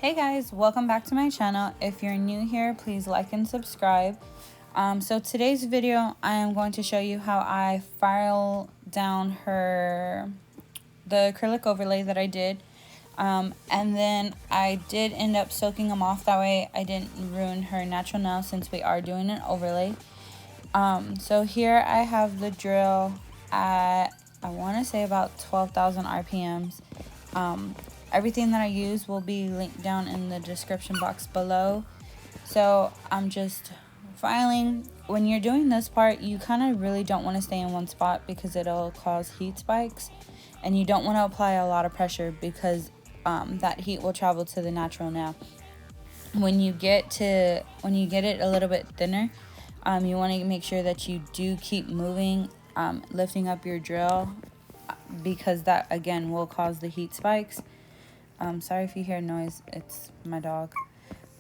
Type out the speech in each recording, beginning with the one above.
Hey guys, welcome back to my channel. If you're new here, please like and subscribe. So today's video, I am going to show you how I file down the acrylic overlay that I did. And then I did end up soaking them off, that way I didn't ruin her natural nails since we are doing an overlay. So here I have the drill at, I want to say about 12,000 RPMs. Everything that I use will be linked down in the description box below. So I'm just filing. When you're doing this part, you kind of really don't want to stay in one spot because it'll cause heat spikes, and you don't want to apply a lot of pressure because that heat will travel to the natural nail. When you get it a little bit thinner, you want to make sure that you do keep moving, lifting up your drill, because that again will cause the heat spikes. Sorry if you hear noise, it's my dog.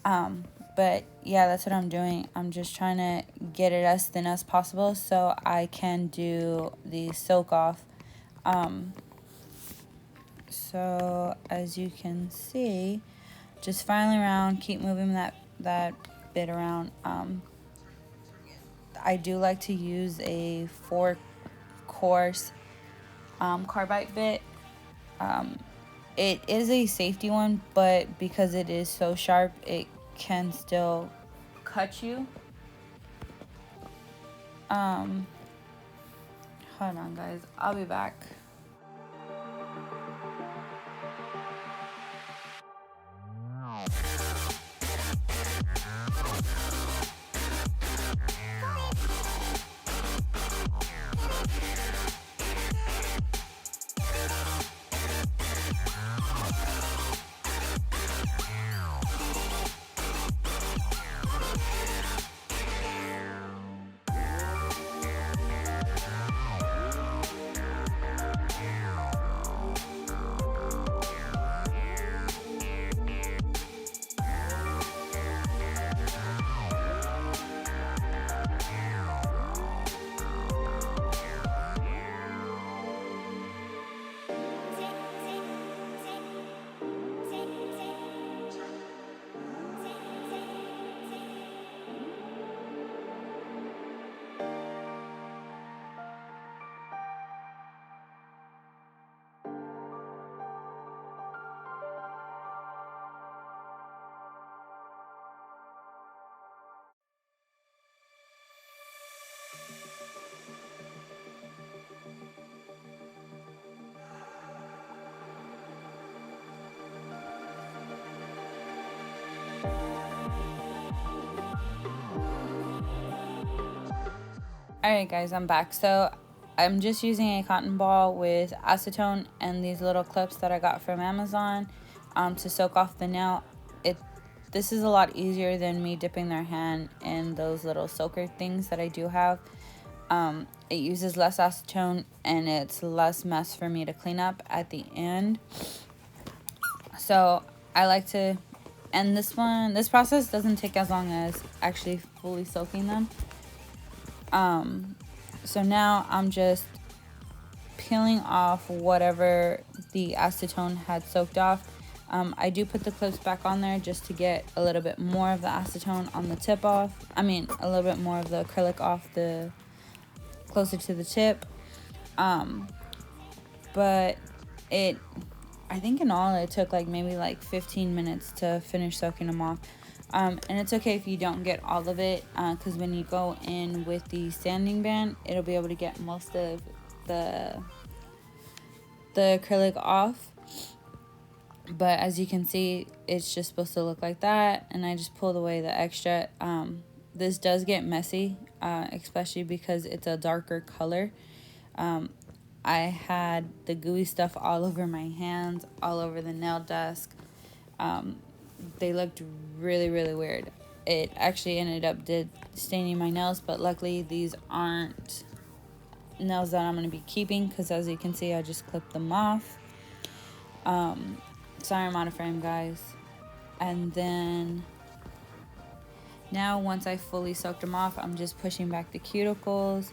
But yeah, that's what I'm doing. I'm just trying to get it as thin as possible so I can do the soak off. So as you can see, just filing around, keep moving that bit around. I do like to use a 4-course carbide bit. It is a safety one, but because it is so sharp, it can still cut you. Hold on guys, I'll be back. Alright guys, I'm back. So I'm just using a cotton ball with acetone and these little clips that I got from Amazon to soak off the nail. This is a lot easier than me dipping their hand in those little soaker things that I do have. It uses less acetone and it's less mess for me to clean up at the end. So I like to, and this process doesn't take as long as actually fully soaking them. So now I'm just peeling off whatever the acetone had soaked off. I do put the clips back on there just to get a little bit more of the acetone on the tip off. I mean, a little bit more of the acrylic off the closer to the tip. But I think in all it took maybe 15 minutes to finish soaking them off. And it's okay if you don't get all of it, because when you go in with the sanding band, it'll be able to get most of the acrylic off. But as you can see, it's just supposed to look like that, and I just pulled away the extra. This does get messy, especially because it's a darker color. I had the gooey stuff all over my hands, all over the nail desk. They looked really weird. It actually ended up staining my nails, but luckily these aren't nails that I'm going to be keeping, because as you can see, I just clipped them off. Sorry I'm out of frame, guys. And then now once I fully soaked them off, I'm just pushing back the cuticles.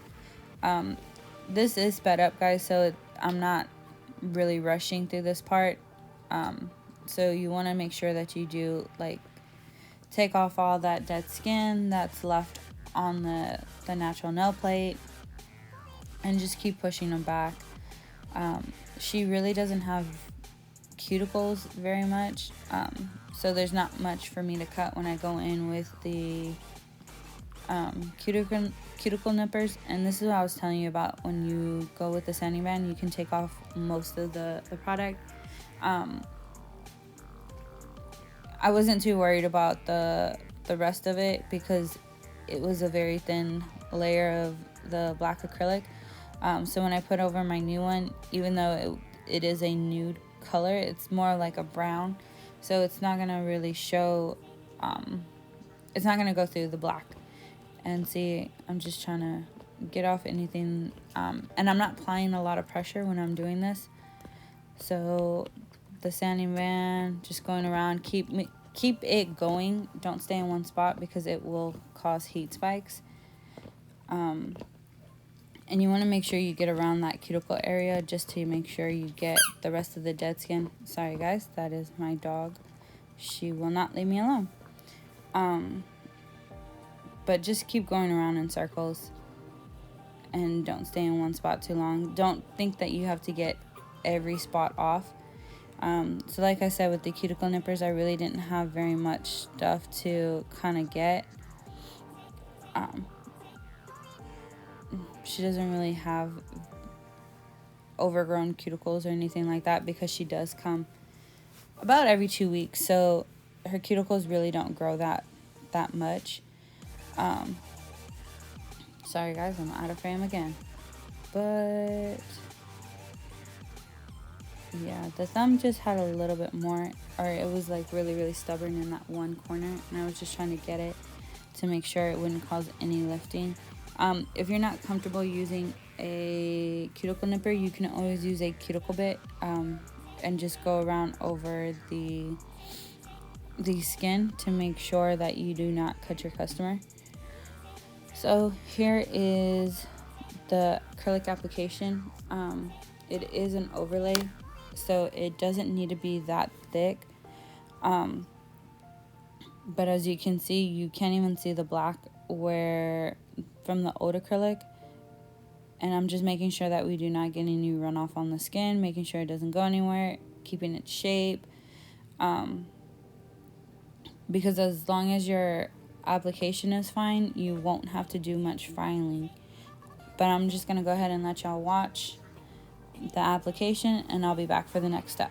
This is sped up, guys, so I'm not really rushing through this part. So you want to make sure that you do, like, take off all that dead skin that's left on the natural nail plate, and just keep pushing them back. She really doesn't have cuticles very much, so there's not much for me to cut when I go in with the cuticle nippers. And this is what I was telling you about. When you go with the sanding band, you can take off most of the product. I wasn't too worried about the rest of it because it was a very thin layer of the black acrylic. So when I put over my new one, even though it is a nude color, it's more like a brown, so it's not gonna really show, it's not gonna go through the black. And see, I'm just trying to get off anything, and I'm not applying a lot of pressure when I'm doing this. So the sanding band, just going around, keep it going, don't stay in one spot because it will cause heat spikes. And you want to make sure you get around that cuticle area just to make sure you get the rest of the dead skin. Sorry guys, that is my dog. She will not leave me alone. But just keep going around in circles and don't stay in one spot too long. Don't think that you have to get every spot off. So like I said, with the cuticle nippers, I really didn't have very much stuff to kind of get. She doesn't really have overgrown cuticles or anything like that because she does come about every 2 weeks, so her cuticles really don't grow that much. Sorry guys, I'm out of frame again. But yeah, the thumb just had a little bit more, or it was like really stubborn in that one corner, and I was just trying to get it to make sure it wouldn't cause any lifting. If you're not comfortable using a cuticle nipper, you can always use a cuticle bit, and just go around over the skin to make sure that you do not cut your customer. So here is the acrylic application. It is an overlay, so it doesn't need to be that thick. But as you can see, you can't even see the black from the old acrylic. And I'm just making sure that we do not get any runoff on the skin, making sure it doesn't go anywhere, keeping its shape. Because as long as your application is fine, you won't have to do much filing. But I'm just going to go ahead and let y'all watch the application, and I'll be back for the next step.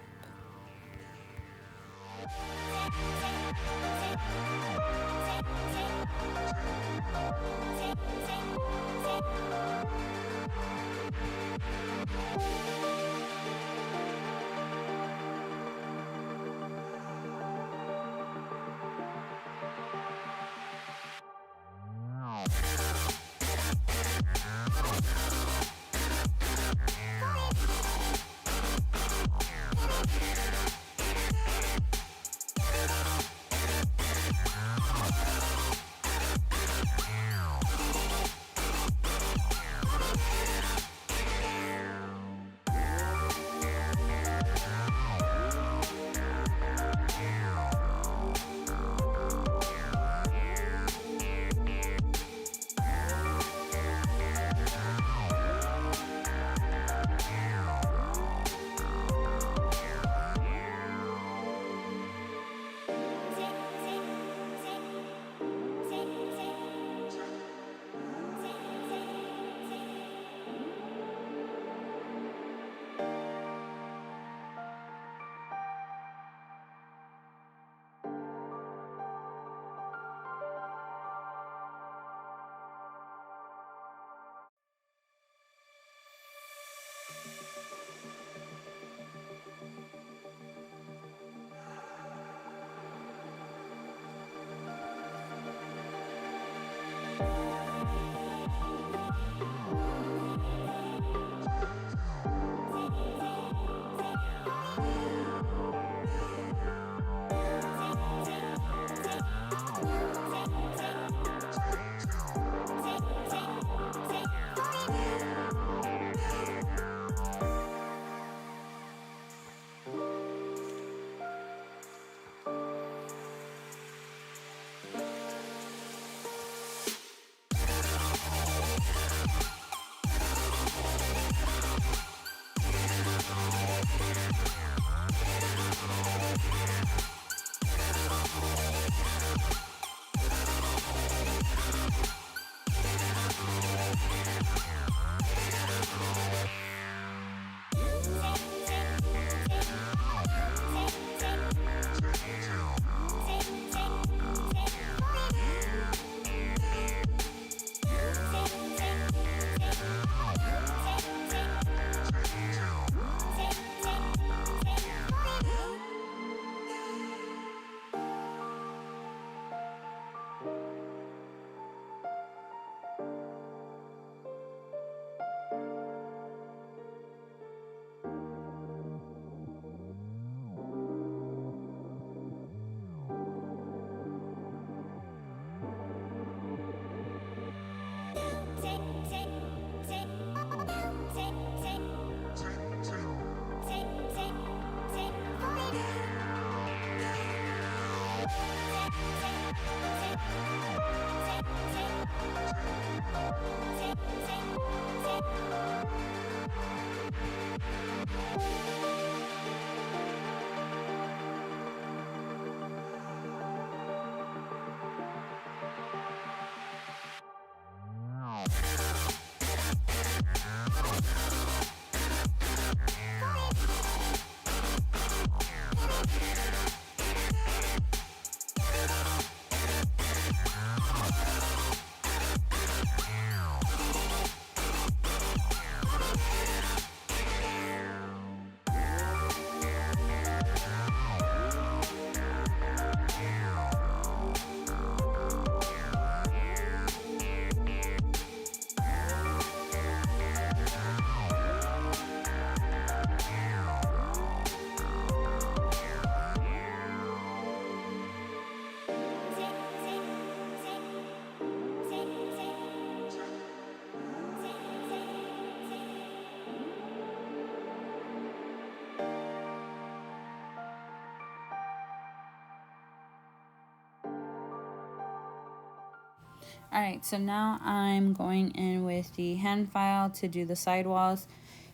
Alright, so now I'm going in with the hand file to do the sidewalls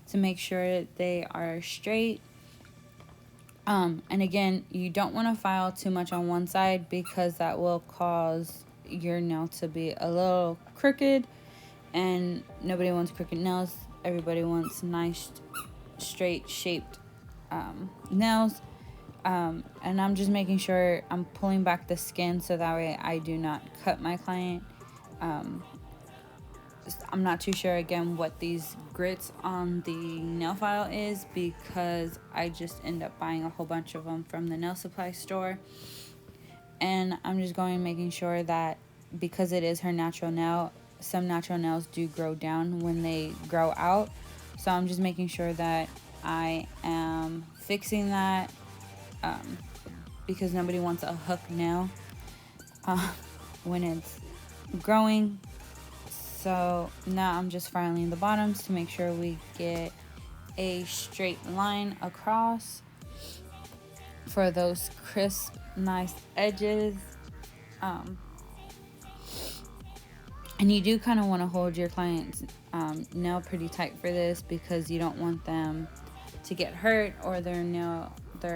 to make sure they are straight. And again, you don't want to file too much on one side because that will cause your nail to be a little crooked, and nobody wants crooked nails. Everybody wants nice, straight shaped nails. And I'm just making sure I'm pulling back the skin so that way I do not cut my client. I'm not too sure again what these grits on the nail file is because I just end up buying a whole bunch of them from the nail supply store. And I'm just going making sure that because it is her natural nail, some natural nails do grow down when they grow out. So I'm just making sure that I am fixing that because nobody wants a hook nail when it's growing. So now I'm just filing the bottoms to make sure we get a straight line across for those crisp, nice edges. And you do kind of want to hold your client's nail pretty tight for this because you don't want them to get hurt or their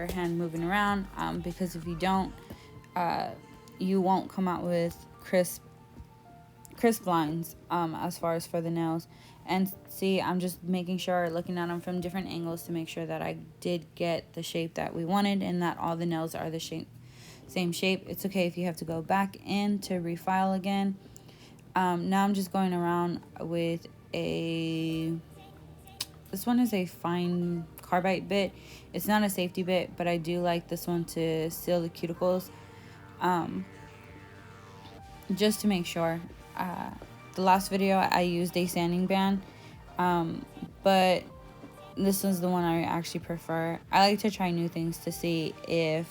hand moving around. Because if you don't, you won't come out with crisp lines as far as for the nails. And see, I'm just making sure, looking at them from different angles to make sure that I did get the shape that we wanted and that all the nails are the same shape. It's okay if you have to go back in to refile again. Now I'm just going around with this one is a fine carbide bit. It's not a safety bit, but I do like this one to seal the cuticles, just to make sure. The last video I used a sanding band, but this is the one I actually prefer. I like to try new things to see if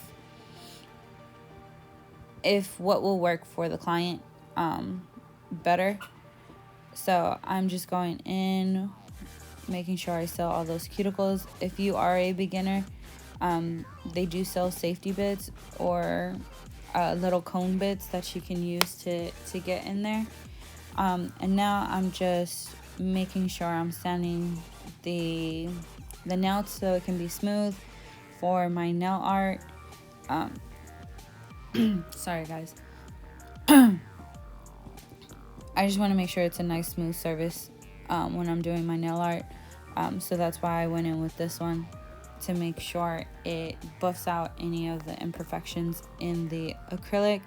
what will work for the client better. So I'm just going in, making sure I seal all those cuticles. If you are a beginner, they do sell safety bits or little cone bits that you can use to get in there. And now I'm just making sure I'm sanding the nail so it can be smooth for my nail art. Sorry guys. I just want to make sure it's a nice smooth surface when I'm doing my nail art. So that's why I went in with this one, to make sure it buffs out any of the imperfections in the acrylic,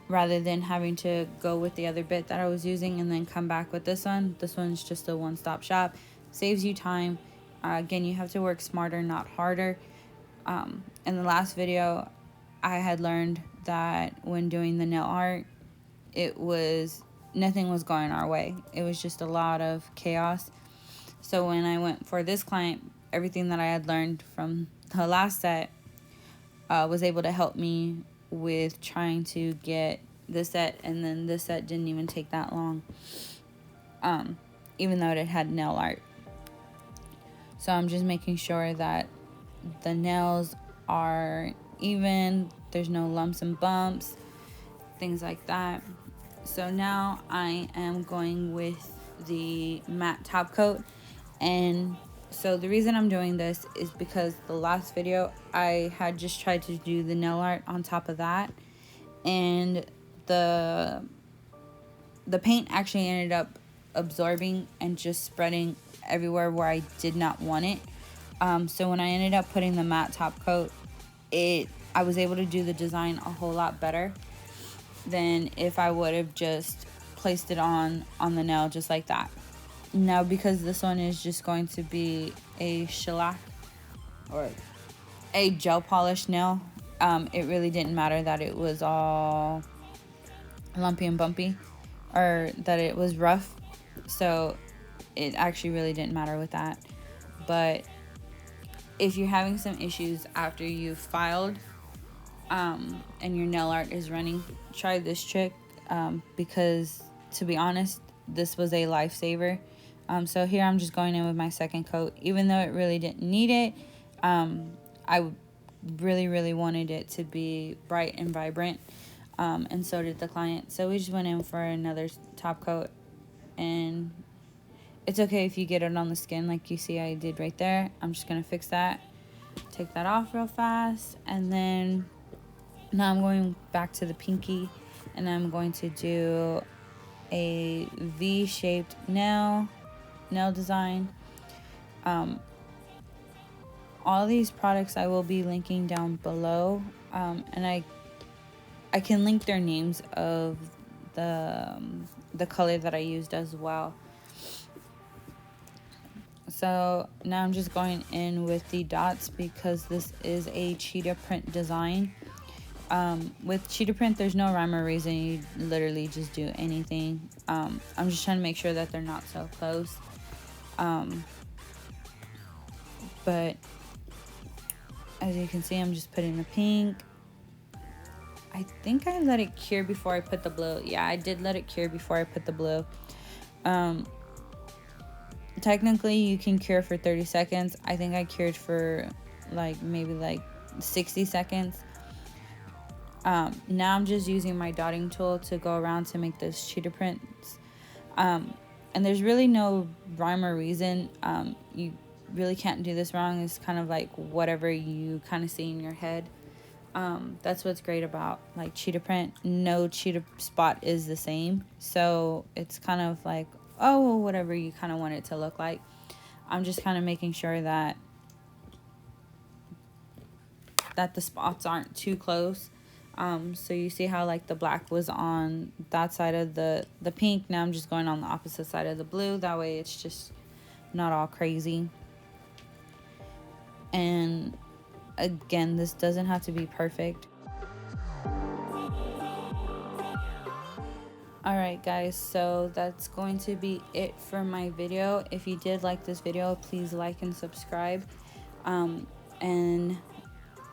rather than having to go with the other bit that I was using and then come back with this one. This one's just a one-stop shop. Saves you time. Again, you have to work smarter, not harder. In the last video, I had learned that when doing the nail art, nothing was going our way. It was just a lot of chaos. So when I went for this client, everything that I had learned from the last set was able to help me with trying to get this set, and then this set didn't even take that long, even though it had nail art. So I'm just making sure that the nails are even, there's no lumps and bumps, things like that. So now I am going with the matte top coat. And so the reason I'm doing this is because the last video I had just tried to do the nail art on top of that, and the paint actually ended up absorbing and just spreading everywhere where I did not want it. So when I ended up putting the matte top coat, I was able to do the design a whole lot better than if I would have just placed it on the nail just like that. Now, because this one is just going to be a shellac or a gel polish nail, it really didn't matter that it was all lumpy and bumpy or that it was rough. So it actually really didn't matter with that. But if you're having some issues after you've filed and your nail art is running, try this trick, because to be honest, this was a lifesaver. So here I'm just going in with my second coat. Even though it really didn't need it, I really wanted it to be bright and vibrant. and so did the client. So we just went in for another top coat, and it's okay if you get it on the skin like you see I did right there. I'm just going to fix that, take that off real fast, and then now I'm going back to the pinky, and I'm going to do a V-shaped nail design. All these products I will be linking down below, and I can link their names of the color that I used as well. So now I'm just going in with the dots because this is a cheetah print design. With cheetah print, there's no rhyme or reason. You literally just do anything. I'm just trying to make sure that they're not so close. But as you can see, I'm just putting the pink. I think I let it cure before I put the blue. Yeah, I did let it cure before I put the blue. Technically, you can cure for 30 seconds. I think I cured for maybe 60 seconds. Now I'm just using my dotting tool to go around to make those cheetah prints. And there's really no rhyme or reason. You really can't do this wrong. It's kind of like whatever you kind of see in your head. That's what's great about like cheetah print. No cheetah spot is the same. So it's kind of like, oh, whatever you kind of want it to look like. I'm just kind of making sure that the spots aren't too close. So you see how like the black was on that side of the pink. Now I'm just going on the opposite side of the blue. That way it's just not all crazy. And again, this doesn't have to be perfect. Alright guys, so that's going to be it for my video. If you did like this video, please like and subscribe. And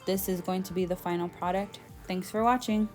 this is going to be the final product. Thanks for watching.